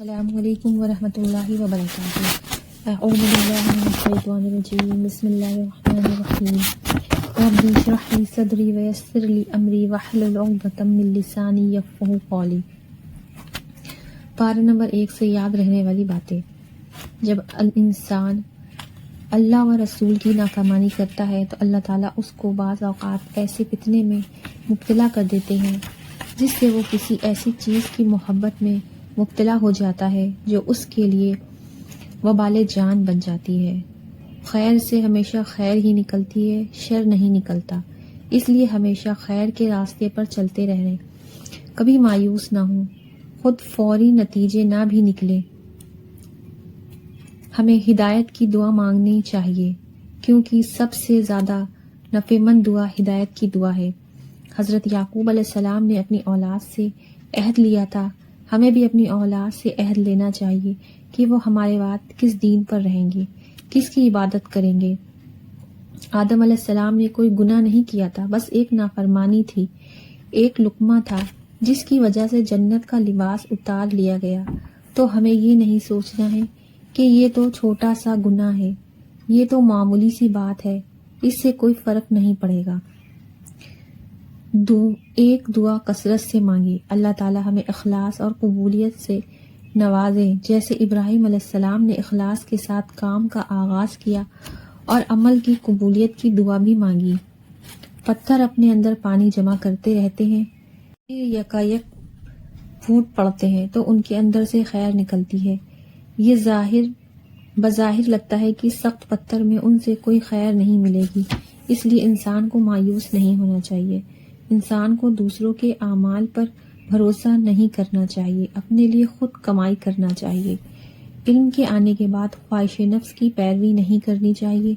السلام علیکم ورحمۃ اللہ وبرکاتہ۔ اعوذ باللہ من الشیطان الرجیم، بسم اللہ الرحمن الرحیم۔ رب اشرح لی صدری ویسر لی امری واحلل عقدۃ من لسانی یفقہوا قولی۔ پارہ نمبر 1 سے یاد رہنے والی باتیں۔ جب انسان اللہ و رسول کی نافرمانی کرتا ہے تو اللہ تعالیٰ اس کو بعض اوقات ایسے فتنے میں مبتلا کر دیتے ہیں جس سے وہ کسی ایسی چیز کی محبت میں مبتلا ہو جاتا ہے جو اس کے لیے وبال جان بن جاتی ہے۔ خیر سے ہمیشہ خیر ہی نکلتی ہے، شر نہیں نکلتا۔ اس لیے ہمیشہ خیر کے راستے پر چلتے رہیں، کبھی مایوس نہ ہوں، خود فوری نتیجے نہ بھی نکلے۔ ہمیں ہدایت کی دعا مانگنی چاہیے کیونکہ سب سے زیادہ نفع مند دعا ہدایت کی دعا ہے۔ حضرت یعقوب علیہ السلام نے اپنی اولاد سے عہد لیا تھا، ہمیں بھی اپنی اولاد سے عہد لینا چاہیے کہ وہ ہمارے بعد کس دین پر رہیں گے، کس کی عبادت کریں گے۔ آدم علیہ السلام نے کوئی گناہ نہیں کیا تھا، بس ایک نافرمانی تھی، ایک لقمہ تھا جس کی وجہ سے جنت کا لباس اتار لیا گیا۔ تو ہمیں یہ نہیں سوچنا ہے کہ یہ تو چھوٹا سا گناہ ہے، یہ تو معمولی سی بات ہے، اس سے کوئی فرق نہیں پڑے گا۔ ایک دعا کثرت سے مانگے، اللہ تعالی ہمیں اخلاص اور قبولیت سے نوازے، جیسے ابراہیم علیہ السلام نے اخلاص کے ساتھ کام کا آغاز کیا اور عمل کی قبولیت کی دعا بھی مانگی۔ پتھر اپنے اندر پانی جمع کرتے رہتے ہیں، یکایک پھوٹ پڑتے ہیں تو ان کے اندر سے خیر نکلتی ہے۔ یہ بظاہر لگتا ہے کہ سخت پتھر میں ان سے کوئی خیر نہیں ملے گی، اس لیے انسان کو مایوس نہیں ہونا چاہیے۔ انسان کو دوسروں کے اعمال پر بھروسہ نہیں کرنا چاہیے، اپنے لیے خود کمائی کرنا چاہیے۔ علم کے آنے کے بعد خواہش نفس کی پیروی نہیں کرنی چاہیے،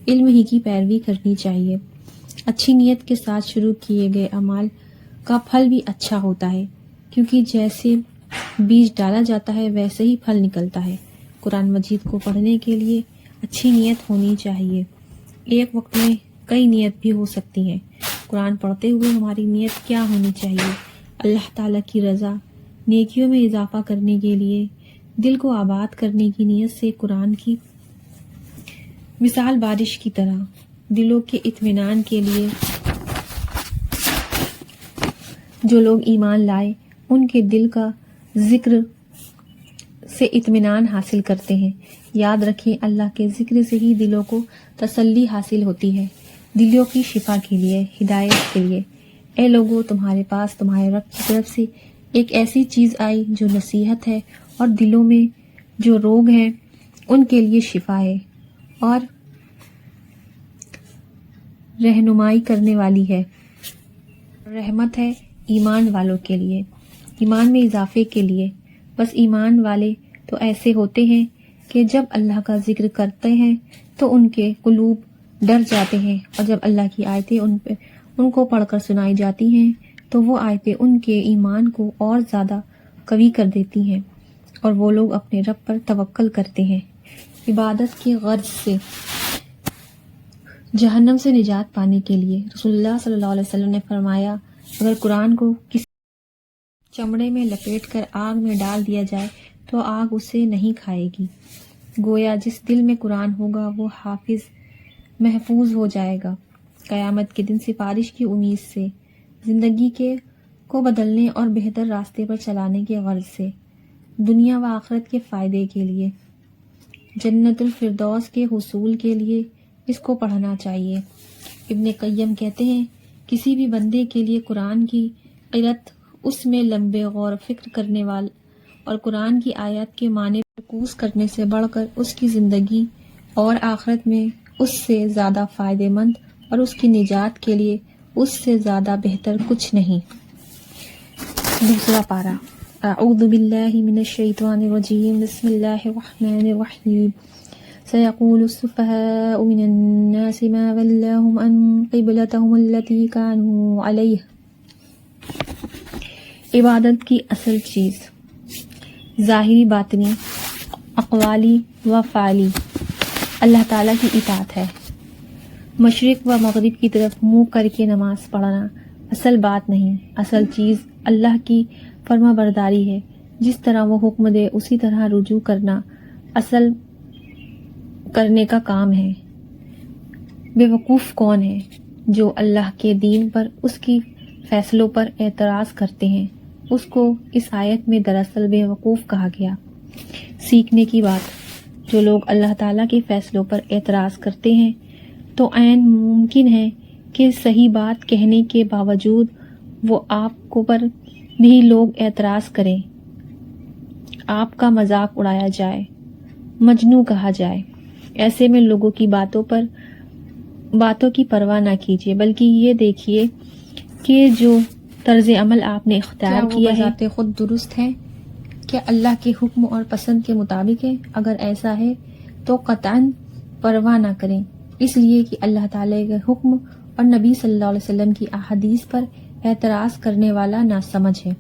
علم ہی کی پیروی کرنی چاہیے۔ اچھی نیت کے ساتھ شروع کیے گئے اعمال کا پھل بھی اچھا ہوتا ہے، کیونکہ جیسے بیج ڈالا جاتا ہے ویسے ہی پھل نکلتا ہے۔ قرآن مجید کو پڑھنے کے لیے اچھی نیت ہونی چاہیے۔ ایک وقت میں کئی نیت بھی ہو سکتی ہیں۔ قرآن پڑھتے ہوئے ہماری نیت کیا ہونی چاہیے؟ اللہ تعالیٰ کی رضا، نیکیوں میں اضافہ کرنے کے لیے، دل کو آباد کرنے کی نیت سے قرآن کی مثال بارش کی طرح، دلوں کے اطمینان کے لیے۔ جو لوگ ایمان لائے ان کے دل کا ذکر سے اطمینان حاصل کرتے ہیں۔ یاد رکھیں، اللہ کے ذکر سے ہی دلوں کو تسلی حاصل ہوتی ہے، دلوں کی شفا کے لیے، ہدایت کے لیے۔ اے لوگو، تمہارے پاس تمہارے رب کی طرف سے ایک ایسی چیز آئی جو نصیحت ہے اور دلوں میں جو روگ ہیں ان کے لیے شفا ہے اور رہنمائی کرنے والی ہے، رحمت ہے ایمان والوں کے لیے، ایمان میں اضافے کے لیے۔ بس ایمان والے تو ایسے ہوتے ہیں کہ جب اللہ کا ذکر کرتے ہیں تو ان کے قلوب ڈر جاتے ہیں، اور جب اللہ کی آیتیں ان کو پڑھ کر سنائی جاتی ہیں تو وہ آیتیں ان کے ایمان کو اور زیادہ قوی کر دیتی ہیں، اور وہ لوگ اپنے رب پر توکل کرتے ہیں۔ عبادت کی غرض سے جہنم سے نجات پانے کے لیے رسول اللہ صلی اللہ علیہ وسلم نے فرمایا، اگر قرآن کو کسی چمڑے میں لپیٹ کر آگ میں ڈال دیا جائے تو آگ اسے نہیں کھائے گی۔ گویا جس دل میں قرآن ہوگا وہ محفوظ ہو جائے گا۔ قیامت کے دن سفارش کی امید سے، زندگی کو بدلنے اور بہتر راستے پر چلانے کی غرض سے، دنیا و آخرت کے فائدے کے لیے، جنت الفردوس کے حصول کے لیے اس کو پڑھنا چاہیے۔ ابن قیم کہتے ہیں، کسی بھی بندے کے لیے قرآن کی قرأت اس میں لمبے غور و فکر کرنے اور قرآن کی آیات کے معنی پر مرکوز کرنے سے بڑھ کر اس کی زندگی اور آخرت میں اس سے زیادہ فائدہ مند اور اس کی نجات کے لیے اس سے زیادہ بہتر کچھ نہیں۔ دوسرا پارہ۔ اعوذ باللہ من الشیطان الرجیم، بسم اللہ الرحمن الرحیم۔ سيقول السفهاء من الناس ما ولاهم عن قبلتهم التي كانوا عليها۔ عبادت کی اصل چیز ظاہری، باطنی، اقوالی و فعلی اللہ تعالیٰ کی اطاعت ہے۔ مشرق و مغرب کی طرف منہ کر کے نماز پڑھنا اصل بات نہیں، اصل چیز اللہ کی فرما برداری ہے۔ جس طرح وہ حکم دے اسی طرح رجوع کرنا اصل کرنے کا کام ہے۔ بے وقوف کون ہے؟ جو اللہ کے دین پر اس کی فیصلوں پر اعتراض کرتے ہیں۔ اس کو اس آیت میں دراصل بے وقوف کہا گیا۔ سیکھنے کی بات، جو لوگ اللہ تعالیٰ کے فیصلوں پر اعتراض کرتے ہیں تو عین ممکن ہے کہ صحیح بات کہنے کے باوجود وہ آپ کو پر بھی لوگ اعتراض کریں، آپ کا مذاق اڑایا جائے، مجنون کہا جائے۔ ایسے میں لوگوں کی باتوں کی پرواہ نہ کیجیے، بلکہ یہ دیکھیے کہ جو طرز عمل آپ نے اختیار کیا ہے بذات خود درست ہے، کیا اللہ کے حکم اور پسند کے مطابق ہے؟ اگر ایسا ہے تو قطعاً پرواہ نہ کریں، اس لیے کہ اللہ تعالیٰ کے حکم اور نبی صلی اللہ علیہ وسلم کی احادیث پر اعتراض کرنے والا ناسمجھ ہے۔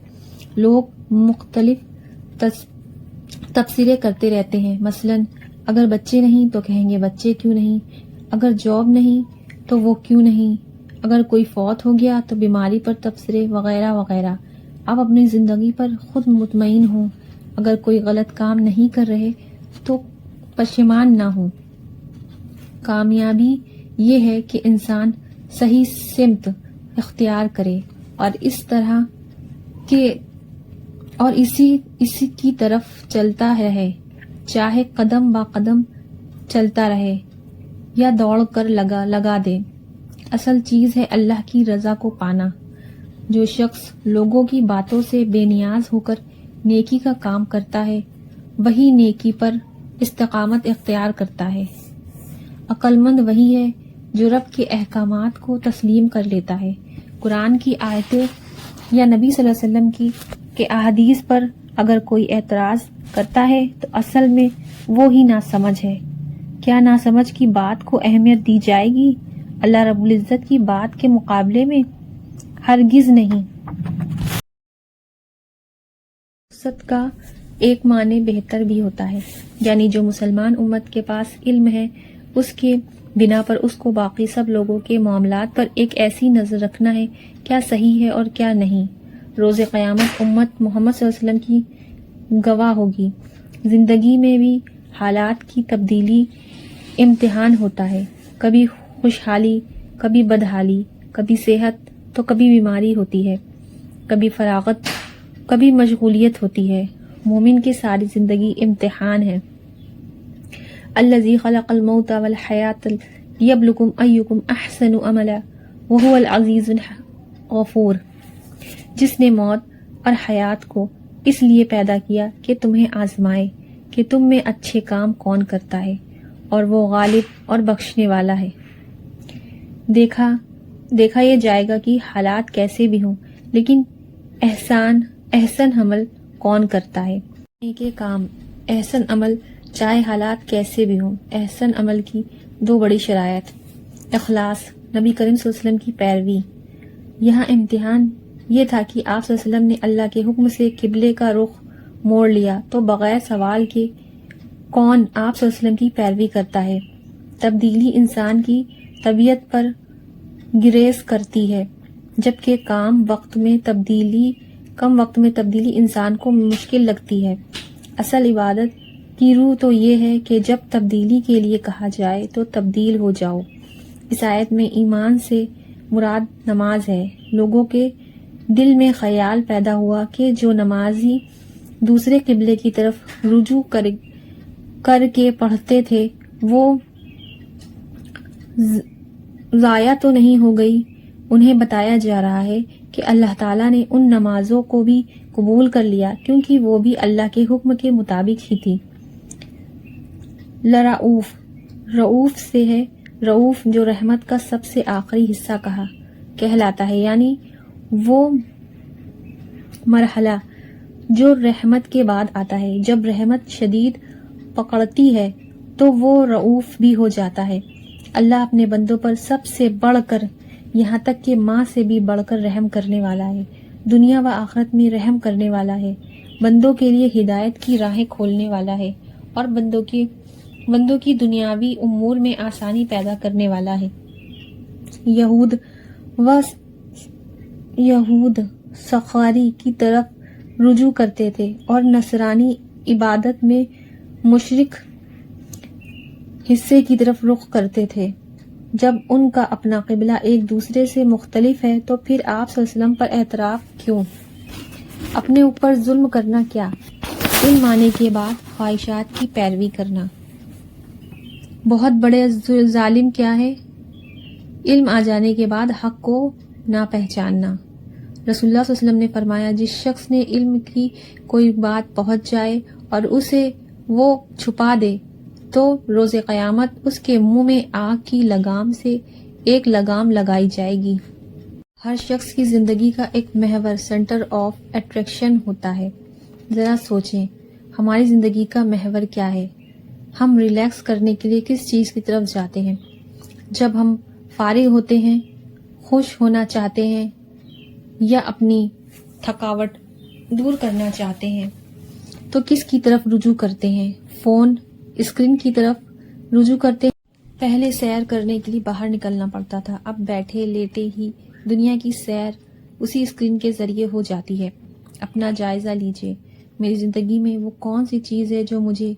لوگ مختلف تبصرے کرتے رہتے ہیں، مثلاً اگر بچے نہیں تو کہیں گے بچے کیوں نہیں، اگر جاب نہیں تو وہ کیوں نہیں، اگر کوئی فوت ہو گیا تو بیماری پر تبصرے وغیرہ وغیرہ۔ آپ اپنی زندگی پر خود مطمئن ہوں، اگر کوئی غلط کام نہیں کر رہے تو پشیمان نہ ہوں۔ کامیابی یہ ہے کہ انسان صحیح سمت اختیار کرے اور اس طرح کے اور اسی کی طرف چلتا رہے، چاہے قدم با قدم چلتا رہے یا دوڑ کر لگا دے۔ اصل چیز ہے اللہ کی رضا کو پانا۔ جو شخص لوگوں کی باتوں سے بے نیاز ہو کر نیکی کا کام کرتا ہے، وہی نیکی پر استقامت اختیار کرتا ہے۔ عقل مند وہی ہے جو رب کے احکامات کو تسلیم کر لیتا ہے۔ قرآن کی آیتیں یا نبی صلی اللہ علیہ وسلم کے احادیث پر اگر کوئی اعتراض کرتا ہے تو اصل میں وہ ہی ناسمجھ ہے۔ کیا ناسمجھ کی بات کو اہمیت دی جائے گی اللہ رب العزت کی بات کے مقابلے میں؟ ہرگز نہیں۔ سچ کا ایک معنی بہتر بھی ہوتا ہے، یعنی جو مسلمان امت کے پاس علم ہے اس کے بنا پر اس کو باقی سب لوگوں کے معاملات پر ایک ایسی نظر رکھنا ہے کیا صحیح ہے اور کیا نہیں۔ روز قیامت امت محمد صلی اللہ علیہ وسلم کی گواہ ہوگی۔ زندگی میں بھی حالات کی تبدیلی امتحان ہوتا ہے، کبھی خوشحالی، کبھی بدحالی، کبھی صحت تو کبھی بیماری ہوتی ہے، کبھی فراغت، کبھی مشغولیت ہوتی ہے۔ مومن کی ساری زندگی امتحان ہے۔ الذی خلق الموت والحیات لیبلوکم ایکم احسن عملا وہو العزیز الغفور۔ جس نے موت اور حیات کو اس لیے پیدا کیا کہ تمہیں آزمائے کہ تم میں اچھے کام کون کرتا ہے، اور وہ غالب اور بخشنے والا ہے۔ دیکھا یہ جائے گا کہ حالات کیسے بھی ہوں، لیکن احسن عمل کون کرتا ہے؟ نیک کام، احسن عمل، چاہے حالات کیسے بھی ہوں۔ احسن عمل کی دو بڑی شرائط: اخلاص، نبی کریم صلی اللہ علیہ وسلم کی پیروی۔ یہاں امتحان یہ تھا کہ آپ صلی اللہ علیہ وسلم نے اللہ کے حکم سے قبلے کا رخ موڑ لیا تو بغیر سوال کے کون آپ صلی اللہ علیہ وسلم کی پیروی کرتا ہے؟ تبدیلی انسان کی طبیعت پر گریز کرتی ہے، جبکہ کم وقت میں تبدیلی انسان کو مشکل لگتی ہے۔ اصل عبادت کی روح تو یہ ہے کہ جب تبدیلی کے لیے کہا جائے تو تبدیل ہو جاؤ۔ اس آیت میں ایمان سے مراد نماز ہے۔ لوگوں کے دل میں خیال پیدا ہوا کہ جو نمازی دوسرے قبلے کی طرف رجوع کر کے پڑھتے تھے وہ ضائع تو نہیں ہو گئی۔ انہیں بتایا جا رہا ہے کہ اللہ تعالیٰ نے ان نمازوں کو بھی قبول کر لیا کیونکہ وہ بھی اللہ کے حکم کے مطابق ہی تھی۔ رؤوف سے ہے، رؤوف جو رحمت کا سب سے آخری حصہ کہلاتا ہے، یعنی وہ مرحلہ جو رحمت کے بعد آتا ہے۔ جب رحمت شدید پکڑتی ہے تو وہ رؤوف بھی ہو جاتا ہے۔ اللہ اپنے بندوں پر سب سے بڑھ کر، یہاں تک کہ ماں سے بھی بڑھ کر رحم کرنے والا ہے، دنیا و آخرت میں رحم کرنے والا ہے، بندوں کے لیے ہدایت کی راہیں کھولنے والا ہے اور بندوں کی دنیاوی امور میں آسانی پیدا کرنے والا ہے۔ یہود سخاری کی طرف رجوع کرتے تھے اور نصرانی عبادت میں مشرک حصے کی طرف رخ کرتے تھے۔ جب ان کا اپنا قبلہ ایک دوسرے سے مختلف ہے تو پھر آپ صلی اللہ علیہ وسلم پر اعتراف کیوں؟ اپنے اوپر ظلم کرنا کیا؟ علم آنے کے بعد خواہشات کی پیروی کرنا۔ بہت بڑے ظالم کیا ہے؟ علم آ جانے کے بعد حق کو نہ پہچاننا۔ رسول اللہ صلی اللہ علیہ وسلم نے فرمایا، جس شخص نے علم کی کوئی بات پہنچ جائے اور اسے وہ چھپا دے تو روز قیامت اس کے منہ میں آگ کی لگام سے ایک لگام لگائی جائے گی۔ ہر شخص کی زندگی کا ایک محور، سینٹر آف اٹریکشن ہوتا ہے۔ ذرا سوچیں، ہماری زندگی کا محور کیا ہے؟ ہم ریلیکس کرنے کے لیے کس چیز کی طرف جاتے ہیں؟ جب ہم فارغ ہوتے ہیں، خوش ہونا چاہتے ہیں یا اپنی تھکاوٹ دور کرنا چاہتے ہیں تو کس کی طرف رجوع کرتے ہیں؟ فون، اسکرین کی طرف رجوع کرتے ہیں۔ پہلے سیر کرنے کے لیے باہر نکلنا پڑتا تھا، اب بیٹھے لیٹے ہی دنیا کی سیر اسی اسکرین کے ذریعے ہو جاتی ہے۔ اپنا جائزہ لیجئے، میری زندگی میں وہ کون سی چیز ہے جو مجھے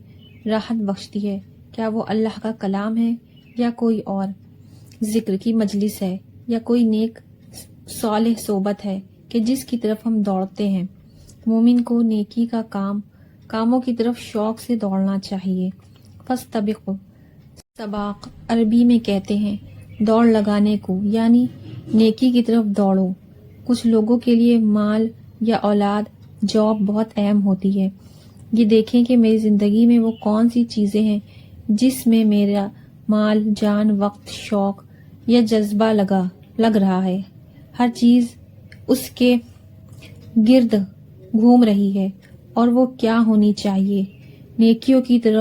راحت بخشتی ہے؟ کیا وہ اللہ کا کلام ہے یا کوئی اور ذکر کی مجلس ہے یا کوئی نیک صالح صحبت ہے کہ جس کی طرف ہم دوڑتے ہیں؟ مومن کو نیکی کا کاموں کی طرف شوق سے دوڑنا چاہیے۔ فاستبقوا، سباق عربی میں کہتے ہیں دوڑ لگانے کو، یعنی نیکی کی طرف دوڑو۔ کچھ لوگوں کے لیے مال یا اولاد، جاب بہت اہم ہوتی ہے۔ یہ دیکھیں کہ میری زندگی میں وہ کون سی چیزیں ہیں جس میں میرا مال، جان، وقت، شوق یا جذبہ لگ رہا ہے۔ ہر چیز اس کے گرد گھوم رہی ہے اور وہ کیا ہونی چاہیے؟ نیکیوں کی طرف